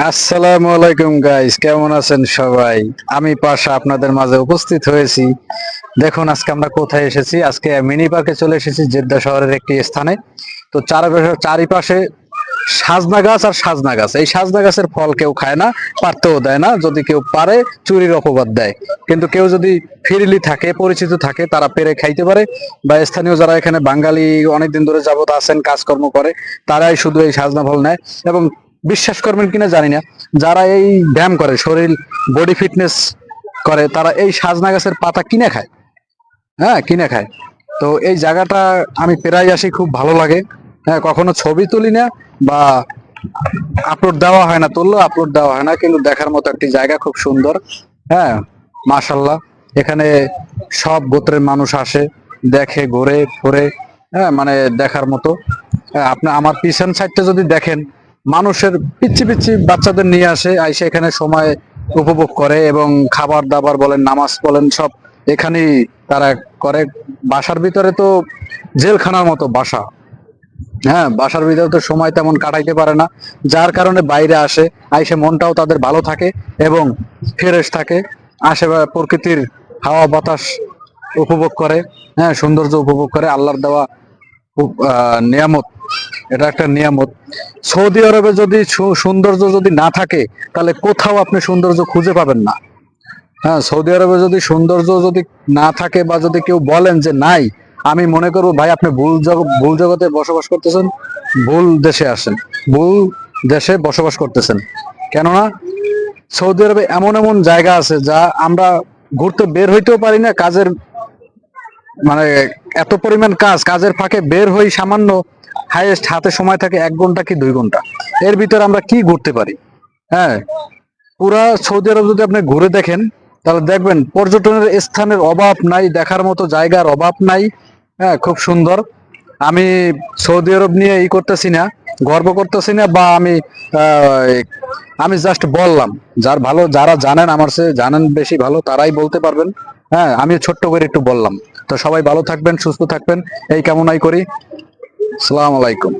আসসালামু আলাইকুম গাইস, কেমন আছেন সবাই? আমি পাশা আপনাদের মাঝে উপস্থিত হয়েছি। দেখুন আজকে আমরা কোথায় এসেছি। আজকে মিনি পার্কে চলে এসেছি জেদ্দা শহরের একটি স্থানে। তো চারিপাশে সাজনা গাছ আর সাজনা গাছ। এই সাজনা গাছের ফল কেউ খায় না, পারতেও দেয় না। যদি কেউ পারে চুরির অপবাদ দেয়। কিন্তু কেউ যদি ফ্রিলি থাকে, পরিচিত থাকে, তারা পেরে খাইতে পারে। বা স্থানীয় যারা এখানে বাঙালি অনেকদিন ধরে যাবত আছেন, কাজকর্ম করে, তারাই শুধু এই সাজনা ফল নেয়। এবং বিশ্বাস করবেন কিনা জানি না, যারা এই ব্যায়াম করে, শরীর বডি ফিটনেস করে, তারা এই সাজনা গাছের পাতা কিনে খায়। হ্যাঁ, কিনে খায়। তো এই জায়গাটা আমি প্রায় আসি, খুব ভালো লাগে। হ্যাঁ, কখনো ছবি তুলি না বা আপলোড দেওয়া হয় না, তুললেও আপলোড দেওয়া হয় না, কিন্তু দেখার মতো একটি জায়গা, খুব সুন্দর। হ্যাঁ, মাশাল্লাহ। এখানে সব গোত্রের মানুষ আসে, দেখে, ঘুরে ঘুরে। হ্যাঁ, মানে দেখার মতো। হ্যাঁ, আপনি আমার পিছন সাইডটা যদি দেখেন, মানুষের পিচ্ছি পিচ্ছি বাচ্চাদের নিয়ে আসে, আইসে এখানে সময় উপভোগ করে এবং খাবার দাবার বলেন, নামাজ বলেন, সব এখানেই তারা করে। বাসার ভিতরে তো জেলখানার মতো বাসা। হ্যাঁ, বাসার ভিতরে তো সময় তেমন কাটাইতে পারে না, যার কারণে বাইরে আসে। আইসে মনটাও তাদের ভালো থাকে এবং ফ্রেশ থাকে। প্রকৃতির হাওয়া বাতাস উপভোগ করে। হ্যাঁ, সৌন্দর্য উপভোগ করে, আল্লাহর দেওয়া নিয়ামত। এটা একটা নিয়ামত। সৌদি আরবে যদি সৌন্দর্য যদি না থাকে, তাহলে কোথাও আপনি সৌন্দর্য খুঁজে পাবেন না। হ্যাঁ, সৌদি আরবে যদি সৌন্দর্য যদি না থাকে বা যদি কেউ বলেন যে নাই, আমি মনে করবো ভাই আপনি ভুল জগতে বসবাস করতেছেন, ভুল দেশে আসেন, ভুল দেশে বসবাস করতেছেন। কেননা সৌদি আরবে এমন এমন জায়গা আছে যা আমরা ঘুরতে বের হইতেও পারি না। কাজের মানে এত পরিমাণ কাজের ফাঁকে বের হই সামান্য, হাইয়েস্ট হাতে সময় থাকে 1 ঘন্টা কি 2 ঘন্টা। এর ভিতরে আমরা কি ঘুরতে পারি? হ্যাঁ, পুরা সৌদি আরব যদি আপনি ঘুরে দেখেন, তাহলে দেখবেন পর্যটনের স্থানের অভাব নাই, দেখার মতো জায়গার অভাব নাই। হ্যাঁ, খুব সুন্দর। আমি সৌদি আরব নিয়ে করতেছি না, গর্ব করতেছি না, বা আমি জাস্ট বললাম। যারা জানেন, আমার চেয়ে জানেন বেশি ভালো, তারাই বলতে পারবেন। হ্যাঁ, আমি ছোট্ট করে একটু বললাম। তো সবাই ভালো থাকবেন, সুস্থ থাকবেন, এই কামনাই করি। আসসালামু আলাইকুম।